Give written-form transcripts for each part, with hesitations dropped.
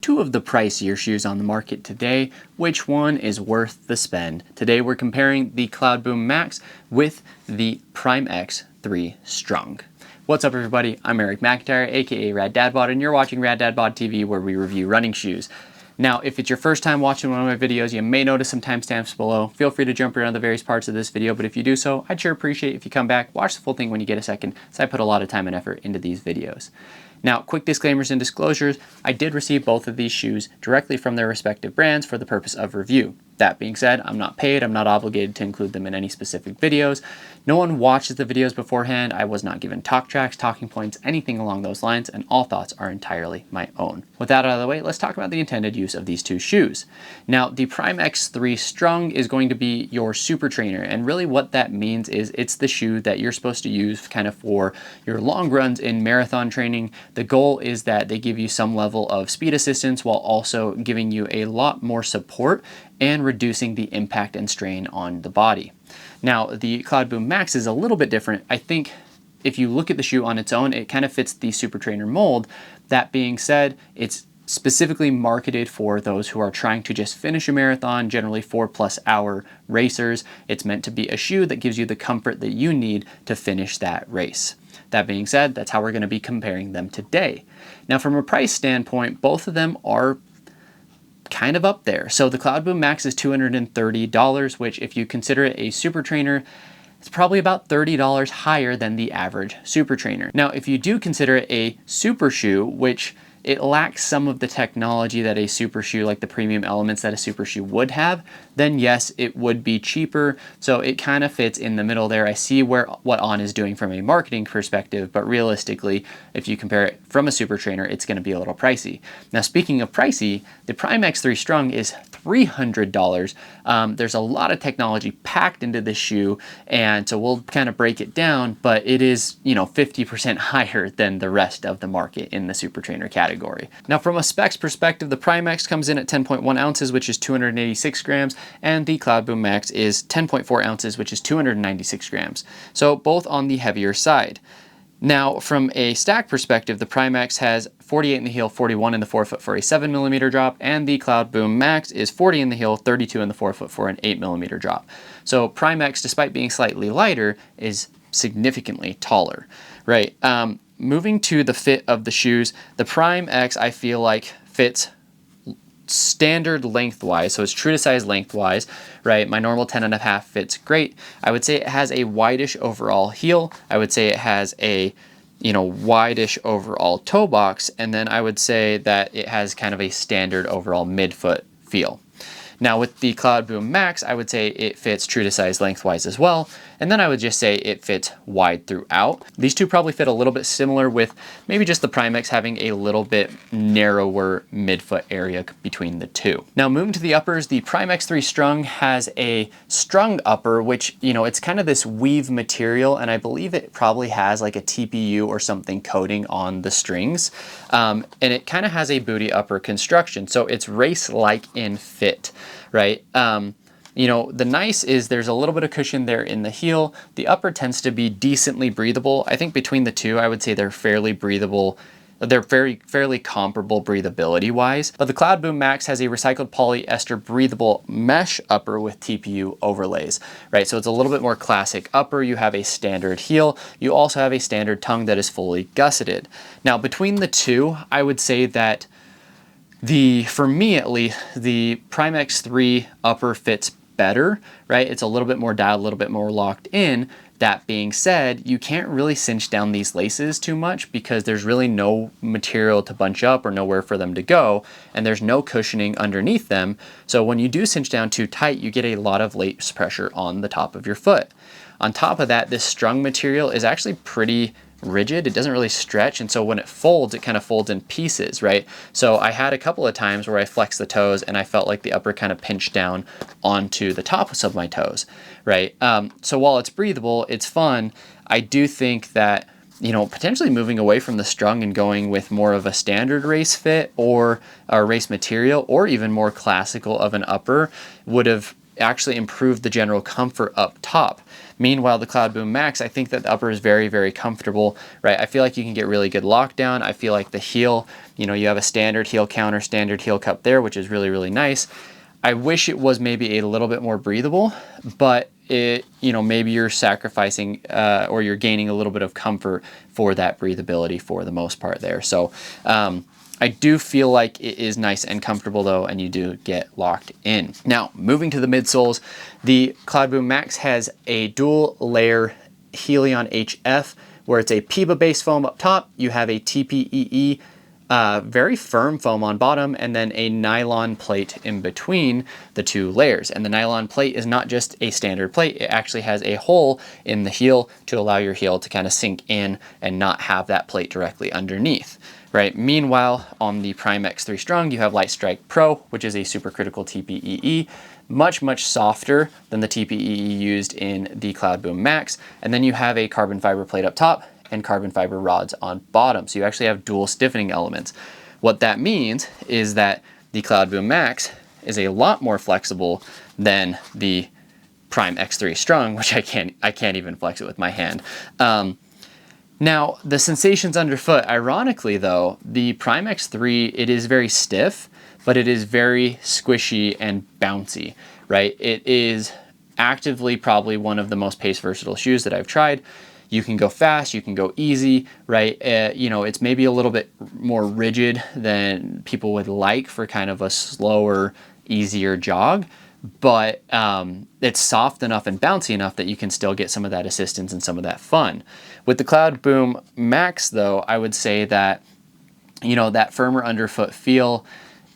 two of the pricier shoes on the market today. Which one is worth the spend? Today we're comparing the Cloudboom Max with the Prime X3 Strung. What's up everybody, I'm Eric McIntyre, aka Rad Dad Bod, and you're watching Rad Dad Bod TV, where we review running shoes. Now, if it's your first time watching one of my videos, you may notice some timestamps below. Feel free to jump around the various parts of this video, but if you do so, I'd sure appreciate if you come back, watch the full thing when you get a second, as I put a lot of time and effort into these videos. Now, quick disclaimers and disclosures, I did receive both of these shoes directly from their respective brands for the purpose of review. That being said, I'm not paid, I'm not obligated to include them in any specific videos. No one watches the videos beforehand, I was not given talk tracks, talking points, anything along those lines, and all thoughts are entirely my own. With that out of the way, let's talk about the intended use of these two shoes. Now, the Prime X3 Strung is going to be your super trainer, and really what that means is it's the shoe that you're supposed to use kind of for your long runs in marathon training. The goal is that they give you some level of speed assistance while also giving you a lot more support and reducing the impact and strain on the body. Now, the Cloudboom Max is a little bit different. I think if you look at the shoe on its own, it kind of fits the super trainer mold. That being said, it's specifically marketed for those who are trying to just finish a marathon, generally 4+ hour racers. It's meant to be a shoe that gives you the comfort that you need to finish that race. That being said, that's how we're going to be comparing them today. Now, from a price standpoint, both of them are kind of up there. So the Cloudboom Max is $230, which if you consider it a super trainer, it's probably about $30 higher than the average super trainer. Now, if you do consider it a super shoe, which it lacks some of the technology that a super shoe, like the premium elements that a super shoe would have, then yes, it would be cheaper. So it kind of fits in the middle there. I see what On is doing from a marketing perspective, but realistically, if you compare it from a super trainer, it's going to be a little pricey. Now, speaking of pricey, the Prime X3 Strung is $300. There's a lot of technology packed into this shoe, and so we'll kind of break it down, but it is, 50% higher than the rest of the market in the super trainer category. Now, from a specs perspective, the Prime X comes in at 10.1 ounces, which is 286 grams, and the Cloudboom Max is 10.4 ounces, which is 296 grams. So both on the heavier side. Now, from a stack perspective, the Prime X has 48 in the heel, 41 in the forefoot for a 7mm drop, and the Cloudboom Max is 40 in the heel, 32 in the forefoot for an 8mm drop. So Prime X, despite being slightly lighter, is significantly taller, right? Moving to the fit of the shoes, the Prime X I feel like fits standard lengthwise, so it's true to size lengthwise, right? My normal 10.5 fits great. I would say it has a wideish overall heel. I would say it has a wideish overall toe box, and then I would say that it has kind of a standard overall midfoot feel. Now with the Cloudboom Max, I would say it fits true to size lengthwise as well, and then I would just say it fits wide throughout. These two probably fit a little bit similar, with maybe just the Prime X having a little bit narrower midfoot area between the two. Now moving to the uppers, the Prime X3 Strung has a strung upper, which, it's kind of this weave material, and I believe it probably has like a TPU or something coating on the strings. And it kind of has a booty upper construction, so it's race-like in fit, right? The nice is there's a little bit of cushion there in the heel. The upper tends to be decently breathable. I think between the two, I would say they're fairly breathable. They're fairly comparable breathability wise, but the Cloudboom Max has a recycled polyester breathable mesh upper with TPU overlays, right? So it's a little bit more classic upper. You have a standard heel. You also have a standard tongue that is fully gusseted. Now between the two, I would say that for me at least, the Prime X3 upper fits better, right? It's a little bit more dialed, a little bit more locked in. That being said, you can't really cinch down these laces too much because there's really no material to bunch up or nowhere for them to go, and there's no cushioning underneath them. So when you do cinch down too tight, you get a lot of lace pressure on the top of your foot. On top of that, this strung material is actually pretty rigid. It doesn't really stretch, and so when it folds, it kind of folds in pieces, right? So I had a couple of times where I flexed the toes and I felt like the upper kind of pinched down onto the tops of my toes, right? So while it's breathable, it's fun, I do think that potentially moving away from the strung and going with more of a standard race fit or a race material, or even more classical of an upper, would have actually improved the general comfort up top. Meanwhile, the Cloudboom Max, I think that the upper is very, very comfortable, right? I feel like you can get really good lockdown. I feel like the heel, you know, you have a standard heel counter, standard heel cup there, which is really, really nice. I wish it was maybe a little bit more breathable, but it, you know, maybe you're sacrificing or you're gaining a little bit of comfort for that breathability for the most part there. So I do feel like it is nice and comfortable though, and you do get locked in. Now, moving to the midsoles, the Cloudboom Max has a dual layer Helion HF, where it's a PIBA base foam up top. You have a TPEE very firm foam on bottom, and then a nylon plate in between the two layers. And the nylon plate is not just a standard plate, it actually has a hole in the heel to allow your heel to kind of sink in and not have that plate directly underneath. Right. Meanwhile, on the Prime X3 Strung, you have Light Strike Pro, which is a supercritical TPEE, much softer than the TPEE used in the Cloudboom Max. And then you have a carbon fiber plate up top and carbon fiber rods on bottom. So you actually have dual stiffening elements. What that means is that the Cloudboom Max is a lot more flexible than the Prime X3 Strung, which I can't even flex it with my hand. Now, the sensations underfoot, ironically though, the Prime X3, it is very stiff, but it is very squishy and bouncy, right? It is actively probably one of the most pace versatile shoes that I've tried. You can go fast, you can go easy, right? You know, it's maybe a little bit more rigid than people would like for kind of a slower, easier jog, but it's soft enough and bouncy enough that you can still get some of that assistance and some of that fun. With the Cloudboom Max though, I would say that, you know, that firmer underfoot feel,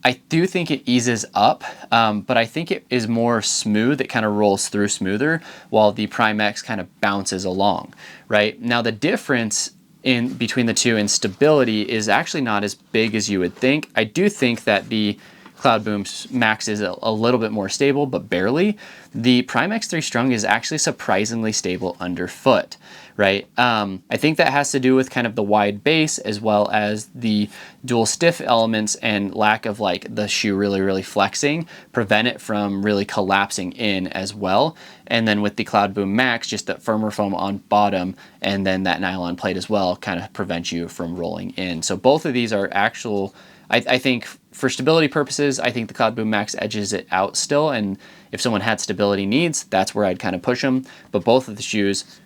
I do think it eases up, but I think it is more smooth. It kind of rolls through smoother, while the Prime X kind of bounces along, right? Now the difference in between the two in stability is actually not as big as you would think. I do think that the Cloudboom Max is a little bit more stable, but barely. The Prime X3 Strung is actually surprisingly stable underfoot, right? I think that has to do with kind of the wide base, as well as the dual stiff elements and lack of like the shoe really flexing, prevent it from really collapsing in as well. And then with the Cloudboom Max, just that firmer foam on bottom and then that nylon plate as well kind of prevents you from rolling in. So both of these are actual, I think for stability purposes, I think the Cloudboom Max edges it out still, and if someone had stability needs, that's where I'd kind of push them. But both of the shoes,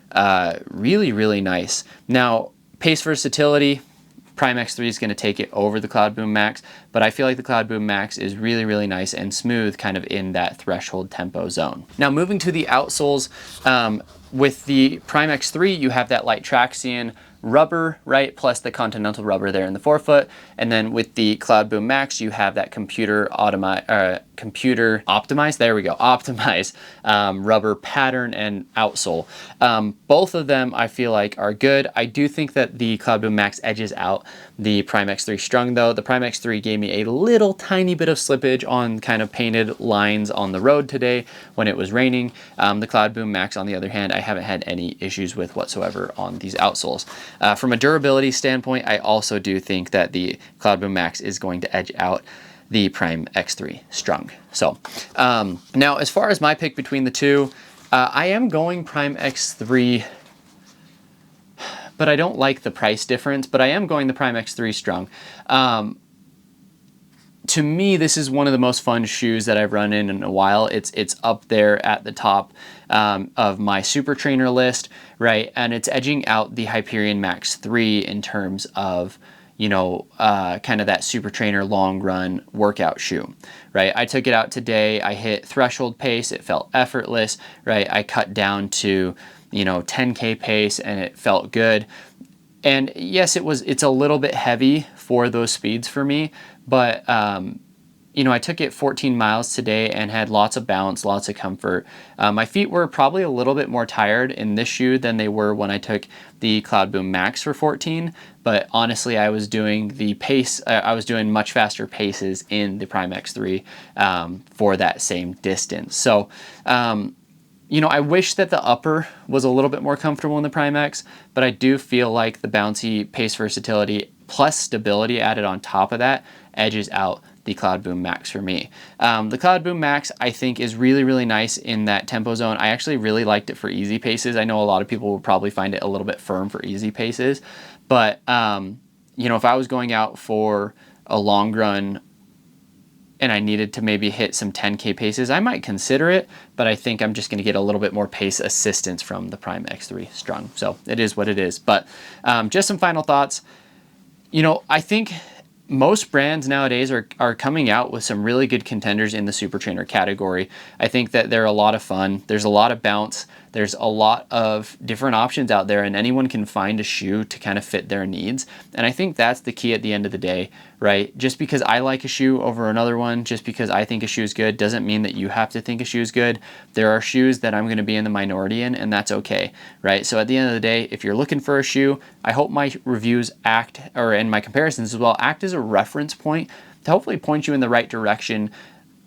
really nice. Now, pace versatility, Prime X3 is going to take it over the Cloudboom Max, but I feel like the Cloudboom Max is really nice and smooth, kind of in that threshold tempo zone. Now, moving to the outsoles, with the Prime X3, you have that light traction rubber, right, plus the Continental rubber there in the forefoot, and then with the Cloudboom Max, you have that computer optimized, there we go, optimized rubber pattern and outsole. Both of them I feel like are good. I do think that the Cloudboom Max edges out the Prime X3 Strung though. The Prime X3 gave me a little tiny bit of slippage on kind of painted lines on the road today when it was raining. The Cloudboom Max, on the other hand, I haven't had any issues with whatsoever on these outsoles. From a durability standpoint, I also do think that the Cloudboom Max is going to edge out the Prime X3 Strung. So now as far as my pick between the two, I am going Prime X3, but I don't like the price difference, but I am going the Prime X3 Strung. To me, this is one of the most fun shoes that I've run in a while. It's up there at the top of my super trainer list, right? And it's edging out the Hyperion Max 3 in terms of, you know, kind of that super trainer long run workout shoe, right? I took it out today. I hit threshold pace. It felt effortless, right? I cut down to, you know, 10K pace and it felt good. And yes, it's a little bit heavy for those speeds for me, but you know, I took it 14 miles today and had lots of bounce, lots of comfort. My feet were probably a little bit more tired in this shoe than they were when I took the Cloudboom Max for 14, but honestly, I was doing the pace, I was doing much faster paces in the Prime X3 for that same distance. So, you know, I wish that the upper was a little bit more comfortable in the Prime X, but I do feel like the bouncy pace versatility plus stability added on top of that edges out the Cloudboom Max for me. The Cloudboom Max I think is really, really nice in that tempo zone. I actually really liked it for easy paces. I know a lot of people will probably find it a little bit firm for easy paces, but you know, if I was going out for a long run and I needed to maybe hit some 10K paces, I might consider it, but I think I'm just gonna get a little bit more pace assistance from the Prime X3 Strung. So it is what it is. But just some final thoughts. You know, I think most brands nowadays are coming out with some really good contenders in the super trainer category. I think that they're a lot of fun. There's a lot of bounce. There's a lot of different options out there, and anyone can find a shoe to kind of fit their needs. And I think that's the key at the end of the day, right? Just because I like a shoe over another one, just because I think a shoe is good, doesn't mean that you have to think a shoe is good. There are shoes that I'm going to be in the minority in, and that's okay, right? So at the end of the day, if you're looking for a shoe, I hope my reviews act, or in my comparisons as well, act as a reference point to hopefully point you in the right direction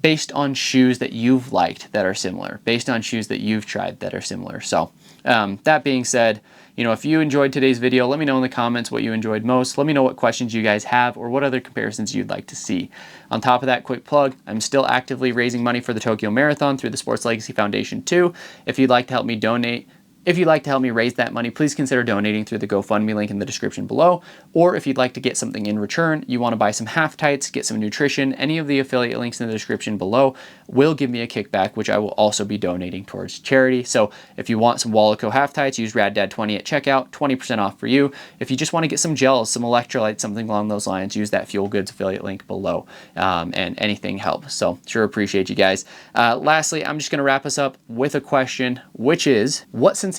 based on shoes that you've liked that are similar, based on shoes that you've tried that are similar. So that being said, you know, if you enjoyed today's video, let me know in the comments what you enjoyed most. Let me know what questions you guys have or what other comparisons you'd like to see. On top of that, quick plug, I'm still actively raising money for the Tokyo Marathon through the Sports Legacy Foundation too. If you'd like to help me donate, if you'd like to help me raise that money, please consider donating through the GoFundMe link in the description below. Or if you'd like to get something in return, you want to buy some half tights, get some nutrition, any of the affiliate links in the description below will give me a kickback, which I will also be donating towards charity. So if you want some Wallaco half tights, use RadDad20 at checkout, 20% off for you. If you just want to get some gels, some electrolytes, something along those lines, use that Fuel Goods affiliate link below, and anything helps. So sure appreciate you guys. Lastly, I'm just going to wrap us up with a question, which is, what sensation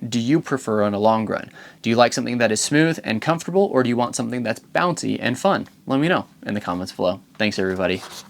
do you prefer on a long run? Do you like something that is smooth and comfortable, or do you want something that's bouncy and fun? Let me know in the comments below. Thanks, everybody.